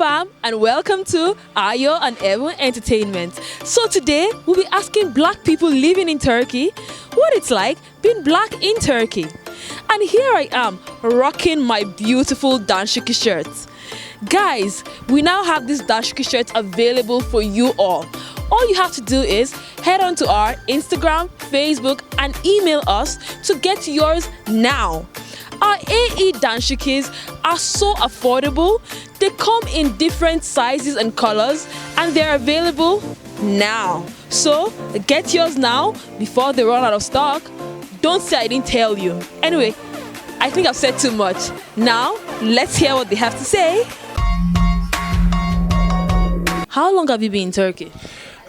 fam, and welcome to Ayo and Ebun Entertainment. So today we'll be asking black people living in Turkey what it's like being black in Turkey. And here I am rocking my beautiful DASHIKI shirts. Guys, we now have these DASHIKI shirts available for you all. All you have to do is head on to our Instagram, Facebook, and email us to get yours now. Our AE DASHIKIs are so affordable. They come in different sizes and colors, and they're available now. So get yours now before they run out of stock. Don't say I didn't tell you. Anyway, I think I've said too much. Now, let's hear what they have to say. How long have you been in Turkey?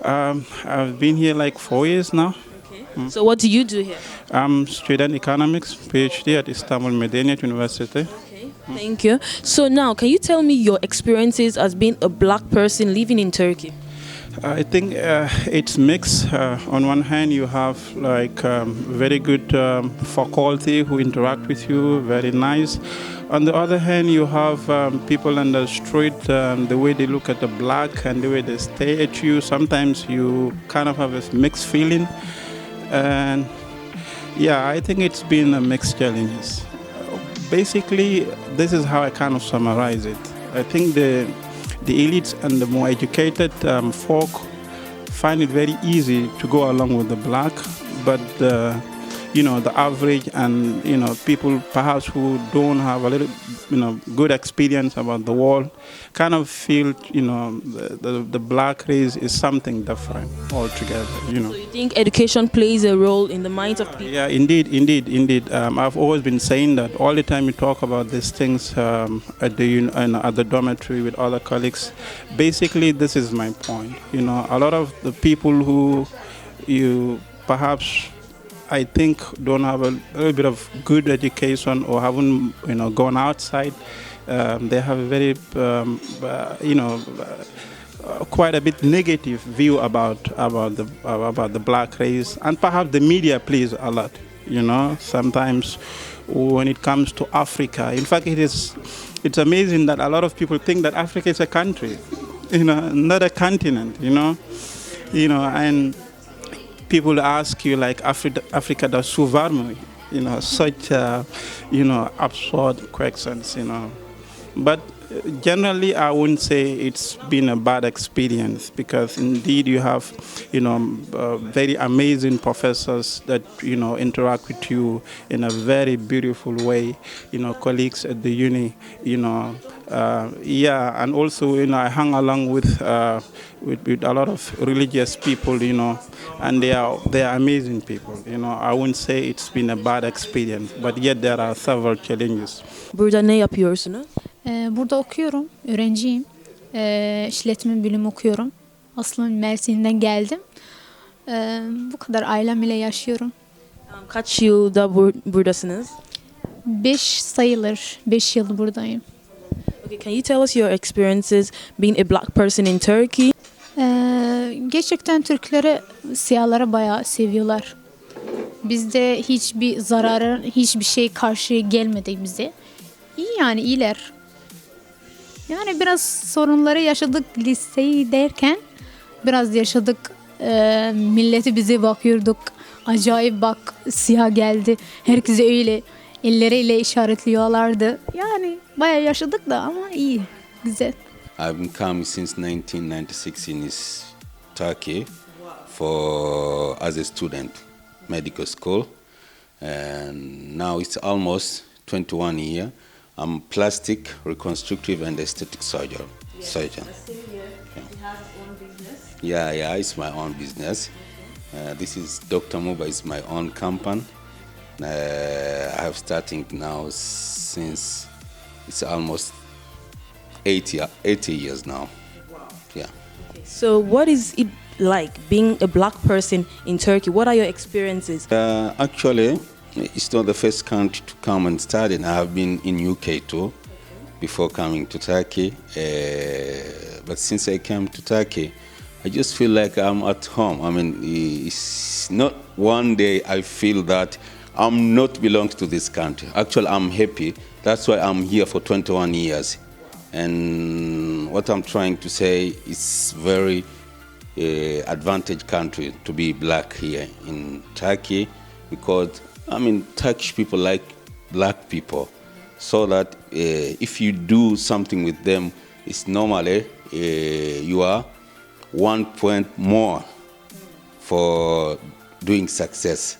I've been here like 4 years now. Okay. So what do you do here? I'm student economics, PhD at Istanbul Medeniyet University. Okay, thank you. So now, can you tell me your experiences as being a black person living in Turkey? I think it's mixed. On one hand, you have like very good faculty who interact with you, very nice. On the other hand, you have people on the street, the way they look at the black and the way they stare at you. Sometimes you kind of have a mixed feeling. And yeah, I think it's been a mixed challenges. Basically, this is how I kind of summarize it. I think the elites and the more educated folk find it very easy to go along with the black, but the average and people perhaps who don't have a little good experience about the world kind of feel the black race is something different altogether. So you think education plays a role in the minds of people? Yeah, indeed. I've always been saying that all the time we talk about these things at the dormitory with other colleagues. Basically, this is my point. A lot of the people who you perhaps I think don't have a little bit of good education or haven't gone outside. They have a very quite a bit negative view about the black race, and perhaps the media plays a lot. Sometimes when it comes to Africa, in fact, it's amazing that a lot of people think that Africa is a country, not a continent. And people ask you like Africa does suvarmu, such absurd questions, But generally, I wouldn't say it's been a bad experience, because indeed you have, very amazing professors that, interact with you in a very beautiful way, colleagues at the uni, and also, I hang along with a lot of religious people, and they are amazing people. I wouldn't say it's been a bad experience, but yet there are several challenges. Burada ne yapıyorsunuz? Burada okuyorum, öğrenciyim. İşletme bölümü okuyorum. Aslında Mersin'den geldim. Bu kadar ailemle yaşıyorum. Kaç yılda buradasınız? 5 sayılır, 5 yıl buradayım. Okay, can you tell us your experiences being a black person in Turkey? Gerçekten Türkleri, siyahları bayağı seviyorlar. Bizde hiçbir zararı, hiçbir şey karşı gelmedi bize. İyi yani, iyiler. Yani biraz sorunları yaşadık liseyi derken. Biraz yaşadık. Milleti bize bakıyorduk. Acayip bak, siyah geldi. Herkese öyle elleriyle işaretliyorlardı. Yani bayağı yaşadık da ama iyi, güzel. I've been coming since 1996 in Turkey as a student, medical school, and now it's almost 21 years. I'm plastic, reconstructive, and aesthetic surgeon. He has his own business. Yeah, it's my own business. This is Dr. Muba, is my own company. I have starting now since it's almost 80 years now. Wow. Yeah. Okay. So what is it like being a black person in Turkey? What are your experiences? Actually, it's not the first country to come and study. I have been in UK too, before coming to Turkey. But since I came to Turkey, I just feel like I'm at home. I mean, it's not one day I feel that I'm not belong to this country. Actually, I'm happy. That's why I'm here for 21 years. And what I'm trying to say is very advantage country to be black here in Turkey, because I mean Turkish people like black people, so that if you do something with them, it's normally you are 1 point more for doing success.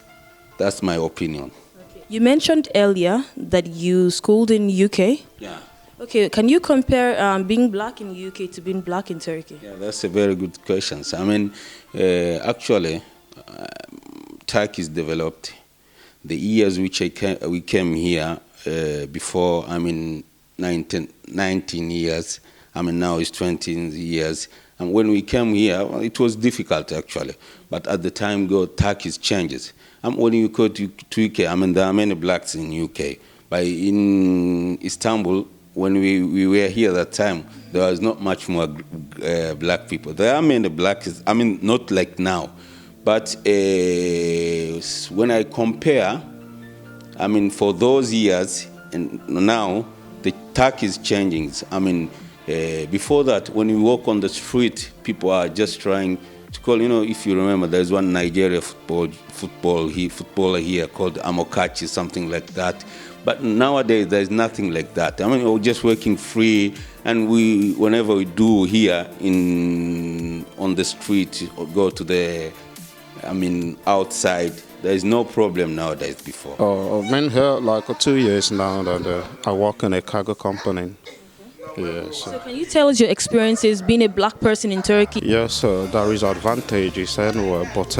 That's my opinion. You mentioned earlier that you schooled in UK. Yeah. Okay, can you compare being black in UK to being black in Turkey? Yeah, that's a very good question. I mean, actually, Turkey is developed. The years which we came here before, I mean, 19 years. I mean, now it's 20 years. And when we came here, well, it was difficult actually. But at the time, Turkey changes. When you go to UK, I mean, there are many blacks in UK. But in Istanbul, when we were here that time, there was not much more black people. There are many blacks, I mean, not like now. But when I compare, I mean, for those years and now, the Turkey is changing. I mean, before that, when you walk on the street, people are just trying to call, you know, if you remember, there's one Nigeria footballer here called Amokachi, something like that. But nowadays, there's nothing like that. I mean, we're just working free, and whenever we do here on the street or go to the, I mean, outside, there is no problem nowadays before. I've been here like 2 years now, and I work in a cargo company. Yes. So can you tell us your experiences being a black person in Turkey? Yes, there is advantages anyway, but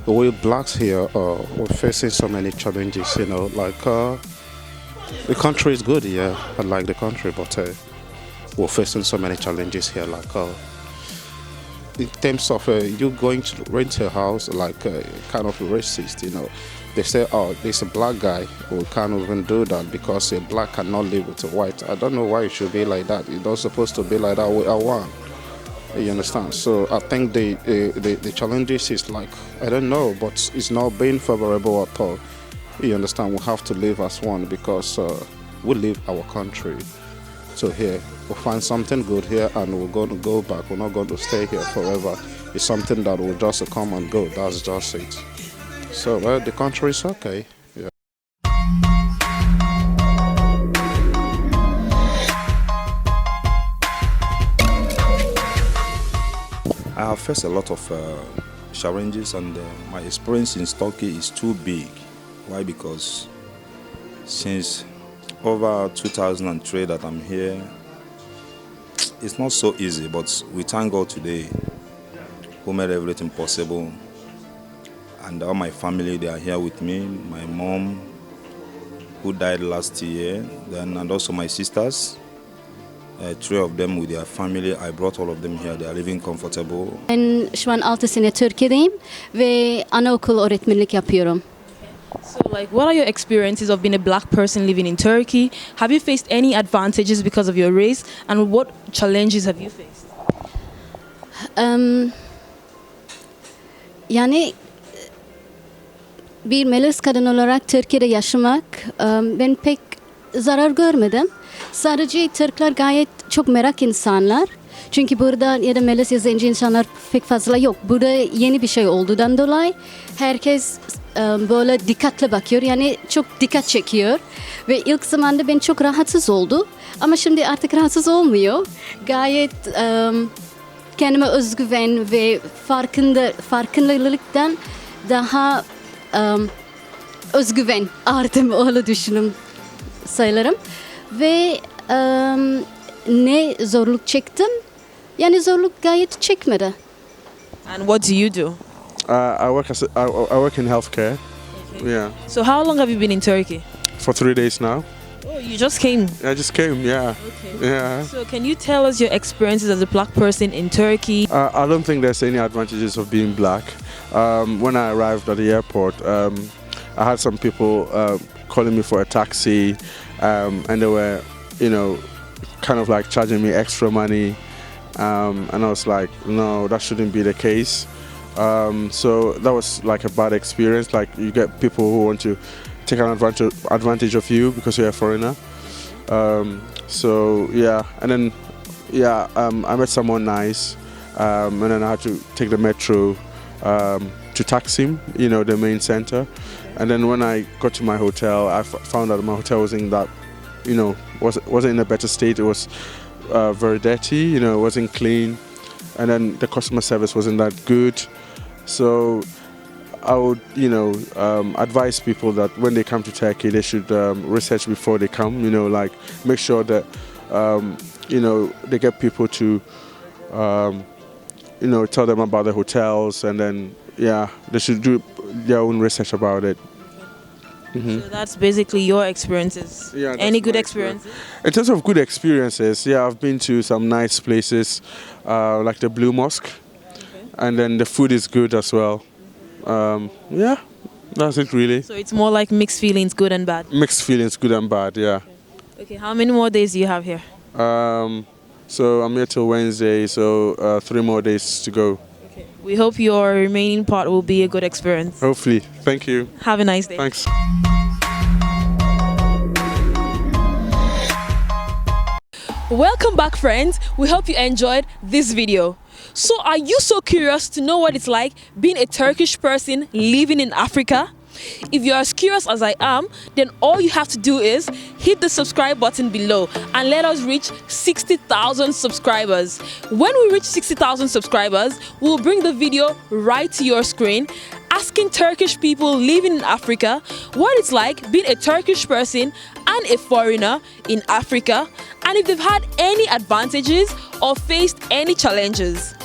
we blacks here we're facing so many challenges. You know, like the country is good, yeah, I like the country, but we're facing so many challenges here. Like in terms of you going to rent a house, like kind of racist, you know. They say, oh, there's a black guy who can't even do that because a black cannot live with a white. I don't know why it should be like that. It's not supposed to be like that with a one. You understand? So I think the challenges is like, I don't know, but it's not being favorable at all. You understand? We have to live as one because we live our country. So here, we'll find something good here and we're going to go back. We're not going to stay here forever. It's something that will just come and go. That's just it. So the country is okay. Yeah. I have faced a lot of challenges, and my experience in Turkey is too big. Why? Because since over 2003 that I'm here, it's not so easy, but we thank God today who made everything possible. And all my family, they are here with me. My mom, who died last year, and also my sisters. 3 of them with their family. I brought all of them here. They are living comfortable. Ben şu an 6 sene Türkiye'deyim ve anaokul öğretmenlik yapıyorum. So, like, what are your experiences of being a black person living in Turkey? Have you faced any advantages because of your race, and what challenges have you faced? Yani bir Melis kadın olarak Türkiye'de yaşamak ben pek zarar görmedim. Sadece Türkler gayet çok merak insanlar. Çünkü burada ya da Melis ya zenci insanlar pek fazla yok. Burada yeni bir şey olduğundan dolayı herkes böyle dikkatli bakıyor. Yani çok dikkat çekiyor. Ve ilk zamanda ben çok rahatsız oldu. Ama şimdi artık rahatsız olmuyor. Gayet kendime özgüven ve farkındalıktan daha özgüven arttım, öyle düşünüm sayılırım. Ve ne zorluk çektim? Yani zorluk gayet çekmedi. And what do you do? I work in healthcare. Okay. Yeah. So how long have you been in Turkey? For 3 days now. Oh, you just came. I just came. Yeah. Okay. Yeah. So can you tell us your experiences as a black person in Turkey? I don't think there's any advantages of being black. When I arrived at the airport, I had some people calling me for a taxi, and they were, you know, kind of like charging me extra money, and I was like, no, that shouldn't be the case. So that was like a bad experience. Like, you get people who want to take an advantage of you because you're a foreigner. So yeah, and then I met someone nice, and then I had to take the metro to Taksim, the main center. And then when I got to my hotel, I found out my hotel wasn't that, wasn't in a better state. It was very dirty, it wasn't clean, and then the customer service wasn't that good. So I would, advise people that when they come to Turkey, they should research before they come. Like make sure that they get people to tell them about the hotels, and then they should do their own research about it. So that's basically your experiences. Yeah. Any good experiences? In terms of good experiences, I've been to some nice places, like the Blue Mosque, and then the food is good as well. That's it really. So it's more like mixed feelings, good and bad. Mixed feelings, good and bad. Yeah. Okay. How many more days do you have here? So I'm here till Wednesday, so 3 more days to go. Okay. We hope your remaining part will be a good experience. Hopefully. Thank you. Have a nice day. Thanks. Welcome back, friends. We hope you enjoyed this video. So are you so curious to know what it's like being a Turkish person living in Africa? If you're as curious as I am, then all you have to do is hit the subscribe button below and let us reach 60,000 subscribers. When we reach 60,000 subscribers, we'll bring the video right to your screen, asking Turkish people living in Africa what it's like being a Turkish person and a foreigner in Africa, and if they've had any advantages or faced any challenges.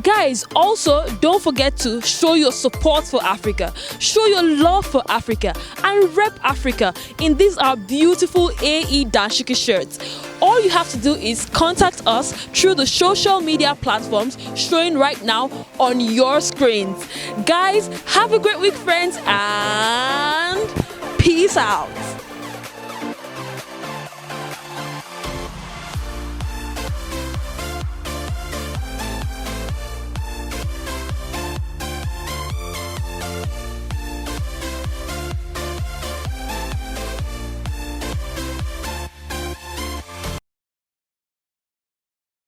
Guys, also don't forget to show your support for Africa, show your love for Africa, and rep Africa in these our beautiful AE Dashiki shirts. All you have to do is contact us through the social media platforms showing right now on your screens. Guys, have a great week, friends, and peace out.